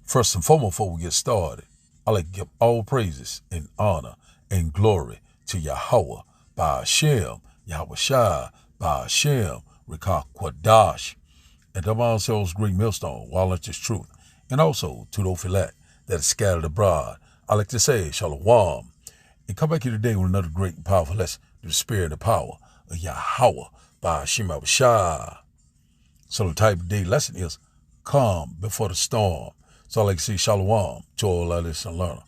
First and foremost, before we get started, I like to give all praises and honor and glory to Yahweh, by Hashem, Yahweh Shai, by Hashem, Rekah Kwadash, and to ourselves great millstone, Wallet is truth, and also to the Ophilat that is scattered abroad. I like to say, Shalom, and come back here today with another great and powerful lesson to the spirit and the power of Yahweh, by Hashem, Yahweh Shai. So the type of day lesson is calm before the storm. So I like to say shalom to all our listeners and learners.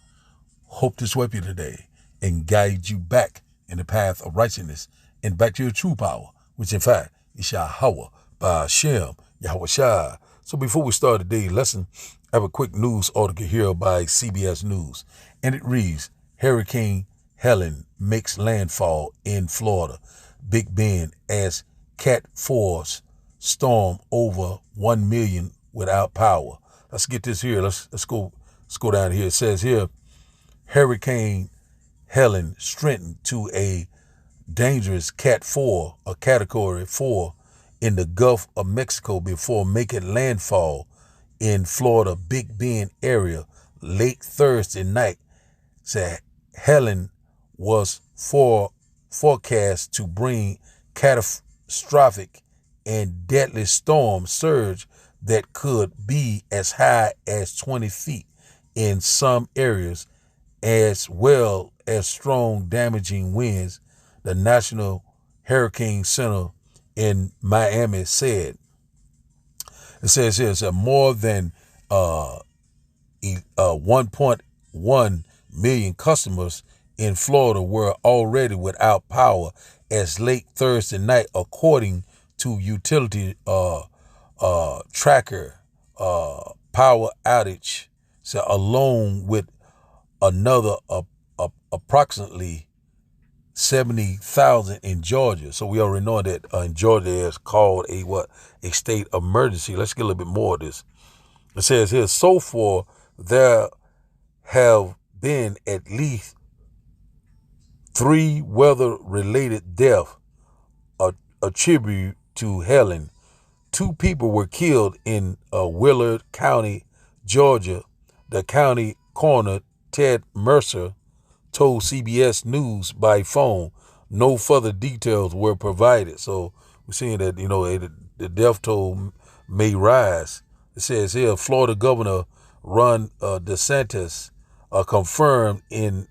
Hope to sweep you today and guide you back in the path of righteousness and back to your true power, which in fact is Yahweh, by Hashem, Yahweh Shai. So before we start today's lesson, I have a quick news article here by CBS News. And it reads, Hurricane Helen makes landfall in Florida. Big Bend as Cat 4's storm over 1 million without power. Let's get this here. Let's go down here. It says here, Hurricane Helen strengthened to a dangerous Cat 4, a Category 4 in the Gulf of Mexico before making landfall in Florida Big Bend area late Thursday night. Said Helen was forecast to bring catastrophic and deadly storm surge that could be as high as 20 feet in some areas, as well as strong damaging winds, the National Hurricane Center in Miami said. It says here, it's more than 1.1 million customers in Florida were already without power as late Thursday night, according to utility tracker power outage, so along with another approximately 70,000 in Georgia. So we already know that in Georgia is called a state emergency. Let's get a little bit more of this. It says here, so far there have been at least 3 weather-related deaths attributed to Helen. 2 people were killed in Willard County, Georgia. The county coroner, Ted Mercer, told CBS News by phone. No further details were provided. So we're seeing that, the death toll may rise. It says here, Florida Governor Ron DeSantis confirmed in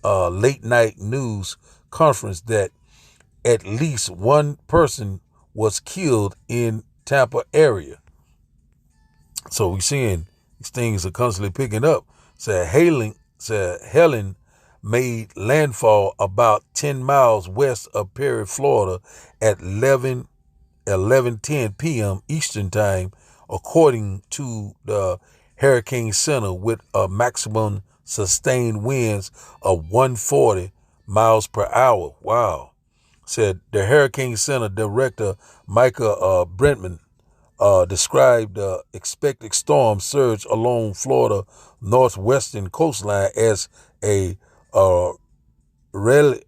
a late night news conference that at least 1 person was killed in Tampa area. So we're seeing these things are constantly picking up. Helen made landfall about 10 miles west of Perry, Florida at 11:10 p.m. Eastern Time, according to the Hurricane Center, with a maximum sustained winds of 140 miles per hour. Wow. Said the Hurricane Center director, Micah Brentman, described the expected storm surge along Florida northwestern coastline as a really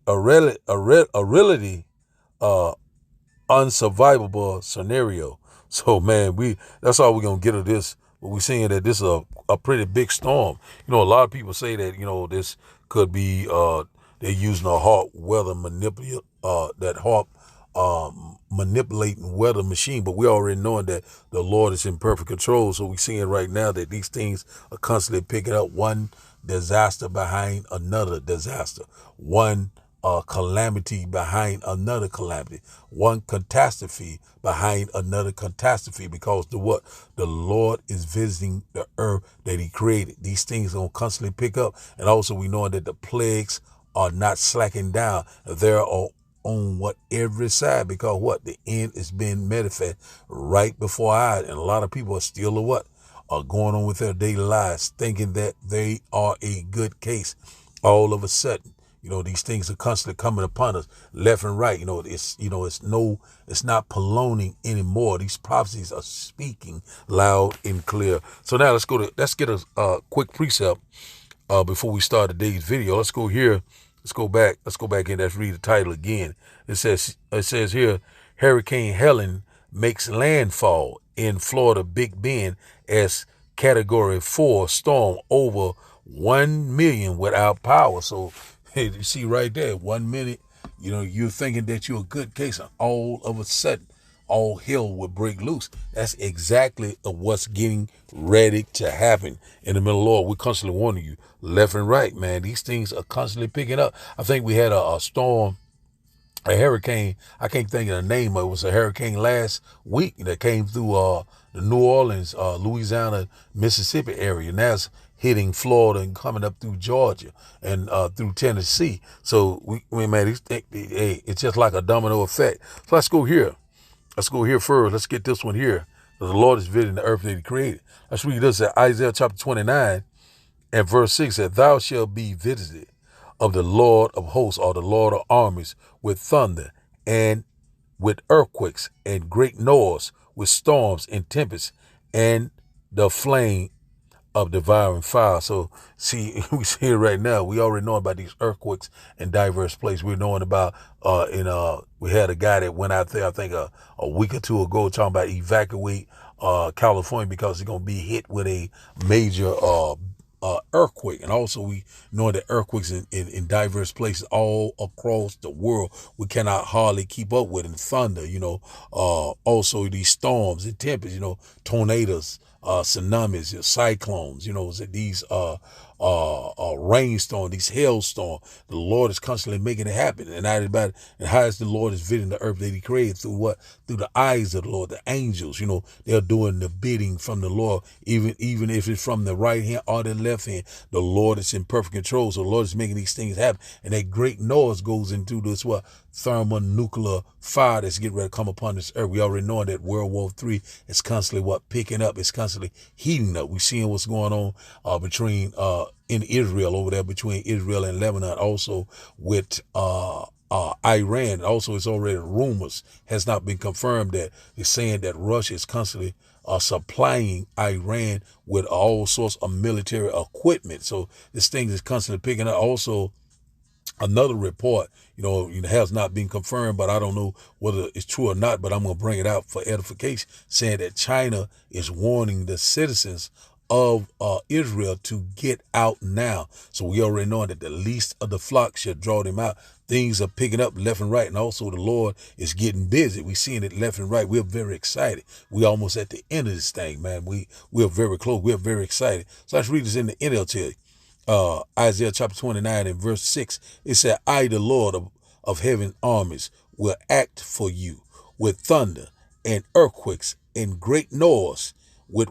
unsurvivable scenario. So man, that's all we're gonna get of this. But we're seeing that this is a pretty big storm. A lot of people say that this could be they're using a hot weather manipulating weather machine, but we already knowing that the Lord is in perfect control. So we're seeing right now that these things are constantly picking up one disaster behind another disaster, one calamity behind another calamity, one catastrophe behind another catastrophe, because the Lord is visiting the earth that he created. These things are going to constantly pick up. And also we know that the plagues are not slacking down. They're on every side, because the end is being manifest right before our eyes. And a lot of people are still are going on with their daily lives thinking that they are a good case. All of a sudden, these things are constantly coming upon us left and right. It's not polloning anymore. These prophecies are speaking loud and clear. So now let's get a quick precept before we start today's video. Let's go here. Let's go back and let's read the title again. It says here, Hurricane Helen makes landfall in Florida Big Bend as Category 4 storm over 1 million without power. So, hey, you see right there, 1 minute, you're thinking that you're a good case, and all of a sudden, all hell will break loose. That's exactly what's getting ready to happen in the middle of the Lord. We're constantly warning you left and right, man. These things are constantly picking up. I think we had a storm, a hurricane. I can't think of the name of it. It was a hurricane last week that came through the New Orleans, Louisiana, Mississippi area. Now it's hitting Florida and coming up through Georgia and through Tennessee. So it's just like a domino effect. So let's go here. Let's go here first. Let's get this one here. The Lord is visiting the earth that he created. Let's read this at Isaiah chapter 29 and verse 6 said, "Thou shalt be visited of the Lord of hosts, or the Lord of armies, with thunder and with earthquakes and great noise, with storms and tempests and the flame of devouring fire." So see, we see it right now. We already know about these earthquakes in diverse places. We're knowing about we had a guy that went out there, I think a week or two ago, talking about evacuate California because it's gonna be hit with a major earthquake. And also we know that earthquakes in diverse places all across the world we cannot hardly keep up with, and thunder, also these storms and tempests, tornadoes, tsunamis, cyclones, these rainstorm, these hailstorm. The Lord is constantly making it happen. And how is the Lord is visiting the earth that he created? Through what? Through the eyes of the Lord. The angels, they're doing the bidding from the Lord, even if it's from the right hand or the left hand. The Lord is in perfect control. So the Lord is making these things happen. And that great noise goes into this thermonuclear fire that's getting ready to come upon this earth. We already know that World War III is constantly picking up. It's constantly heating up. We're seeing what's going on between in Israel over there, between Israel and Lebanon, also with Iran. Also, it's already rumors, has not been confirmed, that it's saying that Russia is constantly supplying Iran with all sorts of military equipment. So this thing is constantly picking up. Also, another report, has not been confirmed, but I don't know whether it's true or not, but I'm going to bring it out for edification, saying that China is warning the citizens of Israel to get out now. So we already know that the least of the flock shall draw them out. Things are picking up left and right, and also the Lord is getting busy. We're seeing it left and right. We're very excited. We're almost at the end of this thing, man. We're very close. We're very excited. So let's read this in the NLT. Isaiah chapter 29 and verse 6, it said, "I, the Lord of heaven armies, will act for you with thunder and earthquakes and great noise, with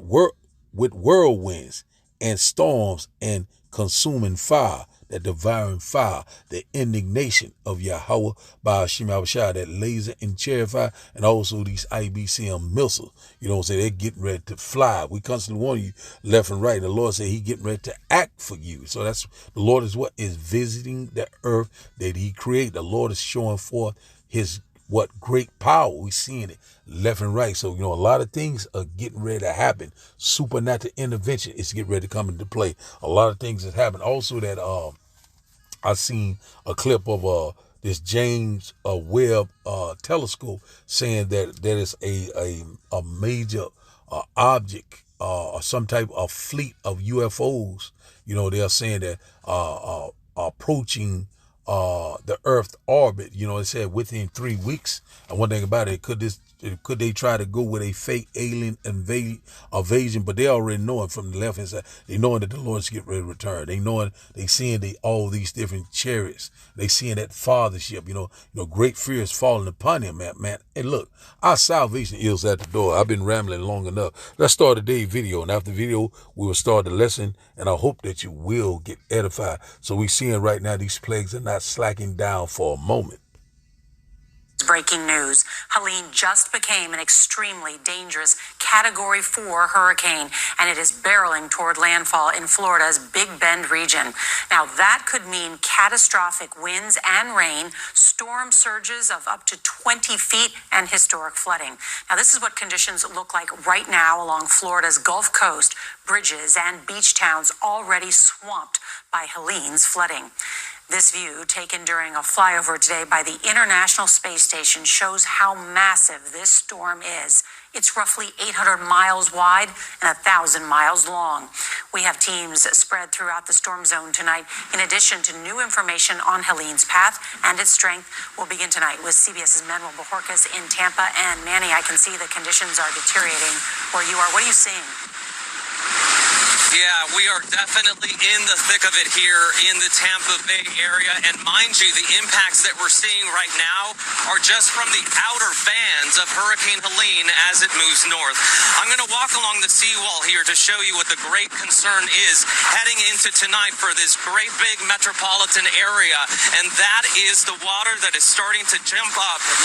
whirlwinds and storms and consuming fire, that devouring fire, the indignation of Yahweh by Hashem Abishai, that laser and chariot fire, and also these IBCM missiles. They're getting ready to fly. We constantly warn you left and right. The Lord said he getting ready to act for you. So that's, the Lord is visiting the earth that he created. The Lord is showing forth his great power. We seeing it left and right. So, a lot of things are getting ready to happen. Supernatural intervention is getting ready to come into play. A lot of things has happened. Also that I seen a clip of this James Webb telescope saying that there is a major object or some type of fleet of UFOs. They're saying that approaching the Earth orbit. It said within 3 weeks. And one thing about it, could they try to go with a fake alien invasion? But they already knowing from the left hand side, they knowing that the Lord's getting ready to return. They seeing all these different chariots. They seeing that fathership. Great fear is falling upon him, man. Hey, look, our salvation is at the door. I've been rambling long enough. Let's start today's video, and after the video, we will start the lesson. And I hope that you will get edified. So we seeing right now these plagues are not slacking down for a moment. Breaking news. Helene just became an extremely dangerous Category 4 hurricane, and it is barreling toward landfall in Florida's Big Bend region. Now, that could mean catastrophic winds and rain, storm surges of up to 20 feet, and historic flooding. Now, this is what conditions look like right now along Florida's Gulf Coast. Bridges and beach towns already swamped by Helene's flooding. This view, taken during a flyover today by the International Space Station, shows how massive this storm is. It's roughly 800 miles wide and 1,000 miles long. We have teams spread throughout the storm zone tonight. In addition to new information on Helene's path and its strength, we'll begin tonight with CBS's Manuel Bojorquez in Tampa. And Manny, I can see the conditions are deteriorating where you are. What are you seeing? Yeah, we are definitely in the thick of it here in the Tampa Bay area. And mind you, the impacts that we're seeing right now are just from the outer bands of Hurricane Helene as it moves north. I'm going to walk along the seawall here to show you what the great concern is heading into tonight for this great big metropolitan area. And that is the water that is starting to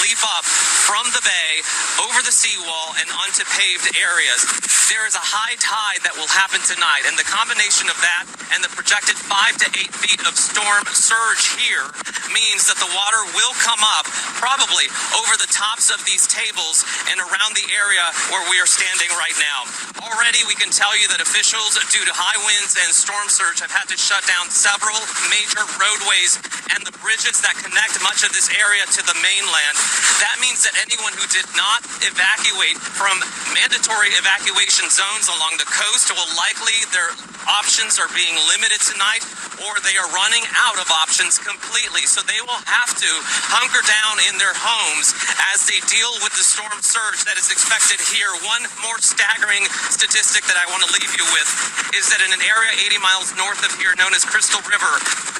leap up from the bay over the seawall and onto paved areas. There is a high tide that will happen tonight, and the combination of that and the projected 5 to 8 feet of storm surge here means that the water will come up probably over the tops of these tables and around the area where we are standing right now. Already we can tell you that officials, due to high winds and storm surge, have had to shut down several major roadways and the bridges that connect much of this area to the mainland. That means that anyone who did not evacuate from mandatory evacuation zones along the coast will likely, their options are being limited tonight, or they are running out of options completely. So they will have to hunker down in their homes as they deal with the storm surge that is expected here. One more staggering statistic that I want to leave you with is that in an area 80 miles north of here known as Crystal River,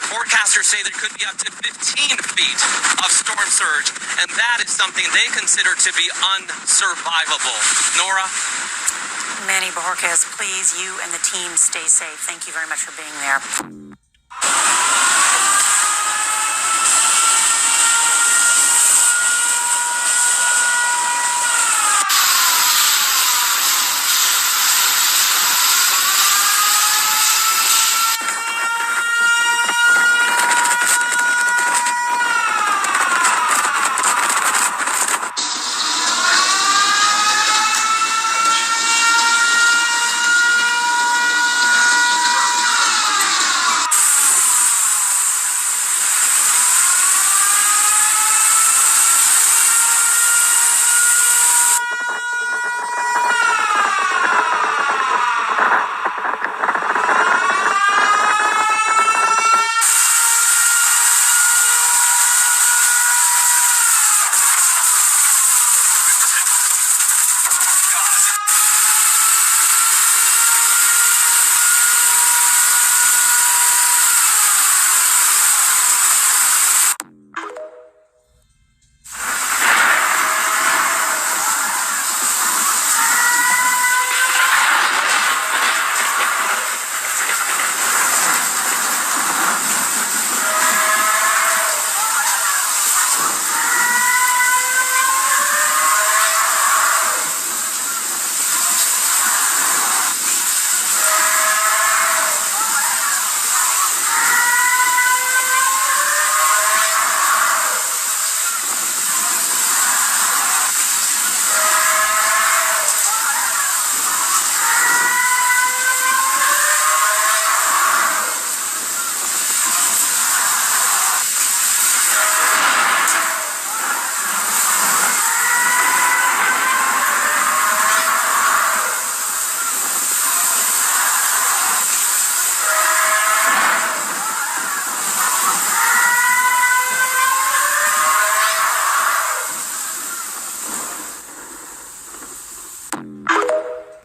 forecasters say there could be up to 15 feet of storm surge, and that is something they consider to be unsurvivable. Nora? Manny Bojorquez, please, you and the team stay safe. Thank you very much for being there.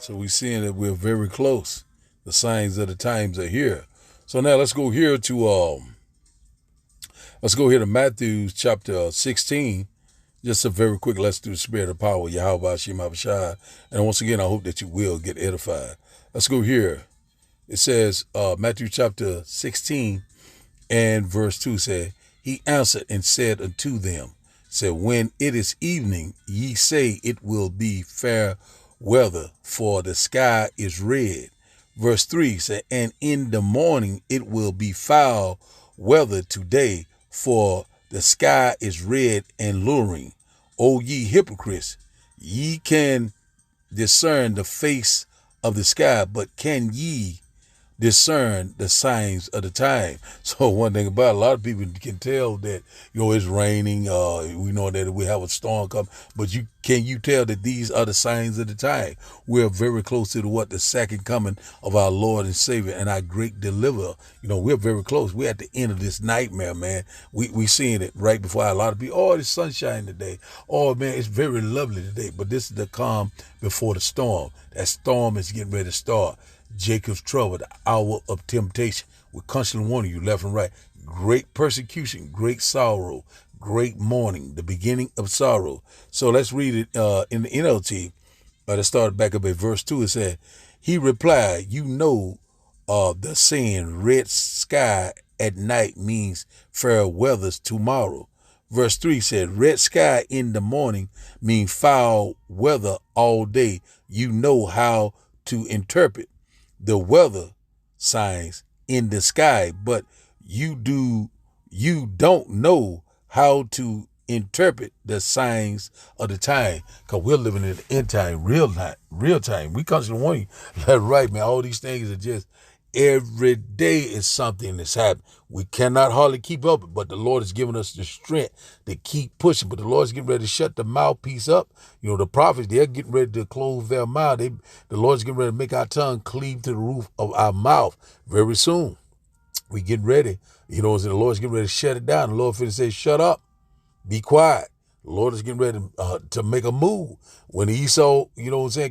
So we're seeing that we're very close. The signs of the times are here. So now let's go here to Matthew chapter 16. Just a very quick, let's do the spirit of power, Yahweh Hashem Abishai. And once again, I hope that you will get edified. Let's go here. It says, Matthew chapter 16 and verse 2 said, He answered and said unto them, said, When it is evening, ye say it will be fair weather, for the sky is red. Verse 3 said, And in the morning it will be foul weather today, for the sky is red and luring. O ye hypocrites, ye can discern the face of the sky, but discern the signs of the time. So one thing about it, a lot of people can tell that, it's raining. We know that we have a storm coming, but can you tell that these are the signs of the time? We're very close to the second coming of our Lord and Savior and our great deliverer. We're very close. We're at the end of this nightmare, man. We seeing it right before a lot of people. Oh, it's sunshine today. Oh, man, it's very lovely today. But this is the calm before the storm. That storm is getting ready to start. Jacob's trouble, the hour of temptation. We're constantly warning you left and right. Great persecution, great sorrow, great mourning, the beginning of sorrow. So let's read it in the NLT. Let's start back up at verse 2. It said, he replied, the saying, red sky at night means fair weather's tomorrow. Verse 3 said, red sky in the morning means foul weather all day. You know how to interpret the weather signs in the sky, but you don't know how to interpret the signs of the time, because we're living in the end time, real time. We constantly want you. That's right, man. All these things are just every day is something that's happening. We cannot hardly keep up, but the Lord has given us the strength to keep pushing. But the Lord's getting ready to shut the mouthpiece up. The prophets, they're getting ready to close their mouth. The Lord's getting ready to make our tongue cleave to the roof of our mouth very soon. We getting ready. The Lord's getting ready to shut it down. The Lord finna say, shut up, be quiet. The Lord is getting ready to make a move. When Esau,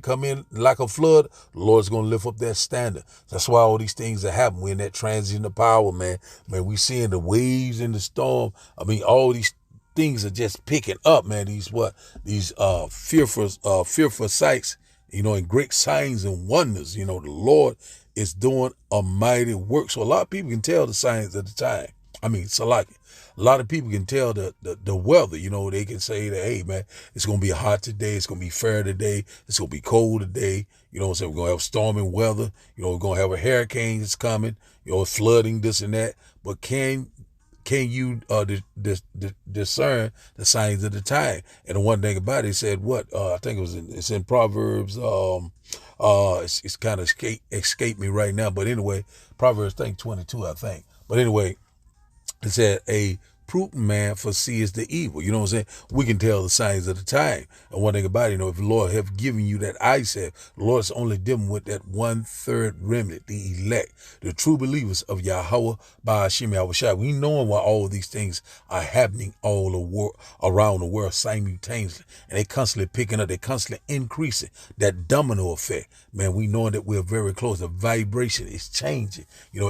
come in like a flood, the Lord's going to lift up that standard. That's why all these things are happening. We're in that transition of power, man. Man, we seeing the waves in the storm. All these things are just picking up, man. These fearful sights, and great signs and wonders. The Lord is doing a mighty work. So a lot of people can tell the signs of the time. Salaki. A lot of people can tell the weather, they can say that, hey, man, it's going to be hot today. It's going to be fair today. It's going to be cold today. We're going to have stormy weather. We're going to have a hurricane that's coming, flooding, this and that. But can you discern the signs of the time? And the one thing about it said, I think it's in Proverbs. It's kind of escaped me right now. But anyway, Proverbs 22, I think. But anyway, it said a prudent man foresees the evil. You know what I'm saying? We can tell the signs of the time. And one thing about it, if the Lord have given you that eyesight, the Lord's only dealing with that 1/3 remnant, the elect, the true believers of Yahweh by Hashem Yahushua. We know why all of these things are happening all around the world simultaneously. And they constantly picking up, they constantly increasing. That domino effect. Man, we know that we're very close. The vibration is changing.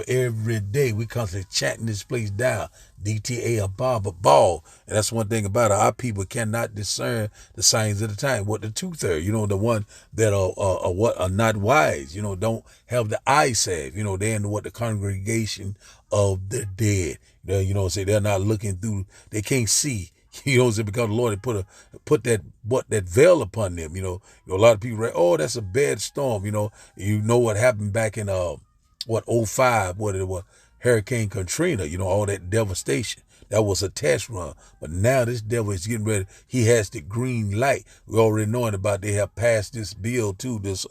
Every day we constantly chatting this place down. DTA above a ball. And that's one thing about it. Our people cannot discern the signs of the time. What the 2/3, the one that are not wise, don't have the eyesight, they're in the congregation of the dead. They're not looking through, they can't see. Because the Lord had put that veil upon them. A lot of people, oh, that's a bad storm. What happened back in 05, what it was, Hurricane Katrina, all that devastation. That was a test run. But now this devil is getting ready. He has the green light. We already knowing about, they have passed this bill too, this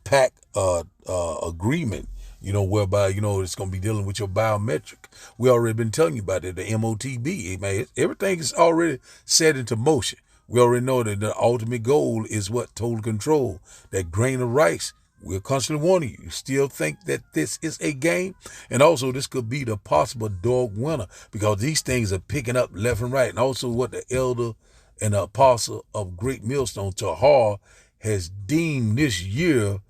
PAC agreement, whereby, it's going to be dealing with your biometric. We already been telling you about it, the MOTB. Man, everything is already set into motion. We already know that the ultimate goal is what? Total control. That grain of rice. We're constantly warning you. You still think that this is a game? And also, this could be the possible dog winner, because these things are picking up left and right. And also what the elder and the apostle of Great Millstone, Tahar, has deemed this year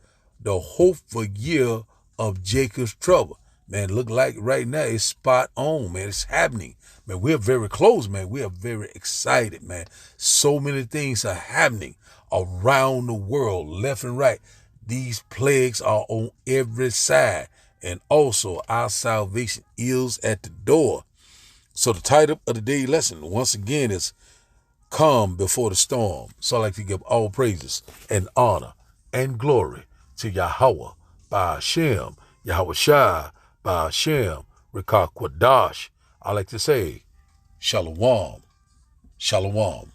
the hopeful year of Jacob's trouble. Man, look like right now it's spot on, man. It's happening. Man, we're very close, man. We are very excited, man. So many things are happening around the world, left and right. These plagues are on every side. And also, our salvation is at the door. So the title of the daily lesson, once again, is Calm Before the Storm. So I like to give all praises and honor and glory to Yahweh by Hashem, Yahushua by Hashem, Rekah Kwadash. I like to say, Shalom, Shalom.